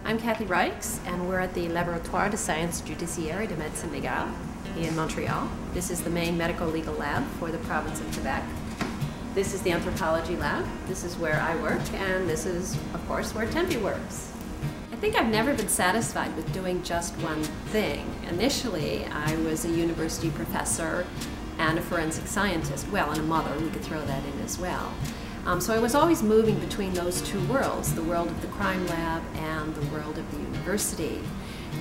I'm Kathy Reichs, and we're at the Laboratoire de Sciences Judiciaires de Médecine Légale in Montreal. This is the main medical legal lab for the province of Quebec. This is the anthropology lab. This is where I work, and this is, of course, where Tempe works. I think I've never been satisfied with doing just one thing. Initially, I was a university professor and a forensic scientist. Well, and a mother, we could throw that in as well. So I was always moving between those two worlds, the world of the crime lab and the world of the university.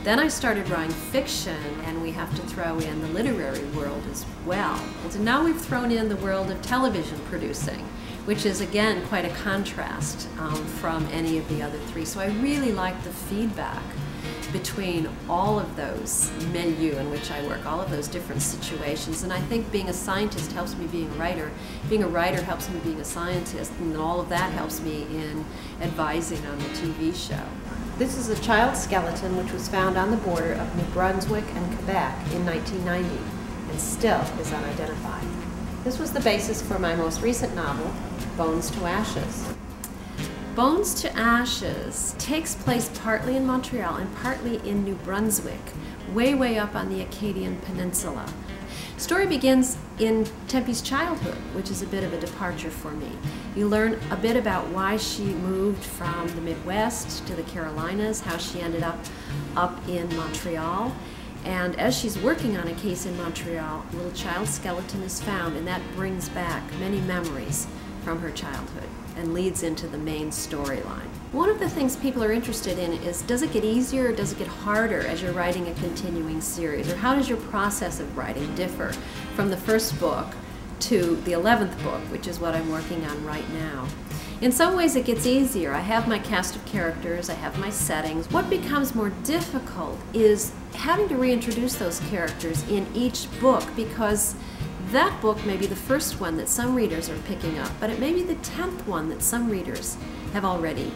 Then I started writing fiction, and we have to throw in the literary world as well. And now we've thrown in the world of television producing, which is again quite a contrast from any of the other three. So I really like the feedback between all of those milieux in which I work, all of those different situations. And I think being a scientist helps me being a writer. Being a writer helps me being a scientist, and all of that helps me in advising on the TV show. This is a child skeleton which was found on the border of New Brunswick and Quebec in 1990 and still is unidentified. This was the basis for my most recent novel, Bones to Ashes. Bones to Ashes takes place partly in Montreal and partly in New Brunswick, way up on the Acadian Peninsula. Story begins in Tempe's childhood, which is a bit of a departure for me. You learn a bit about why she moved from the Midwest to the Carolinas, how she ended up in Montreal. And as she's working on a case in Montreal, a little child skeleton is found, and that brings back many memories from her childhood and leads into the main storyline. One of the things people are interested in is, does it get easier or does it get harder as you're writing a continuing series? Or how does your process of writing differ from the first book to the 11th book, which is what I'm working on right now? In some ways it gets easier. I have my cast of characters, I have my settings. What becomes more difficult is having to reintroduce those characters in each book, because that book may be the first one that some readers are picking up, but it may be the 10th one that some readers have already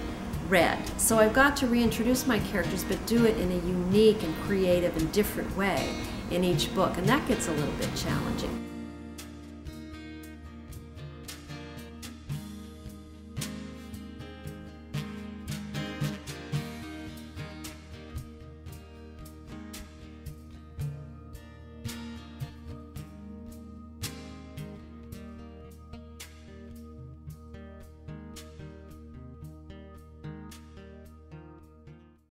read. So I've got to reintroduce my characters, but do it in a unique and creative and different way in each book, and that gets a little bit challenging.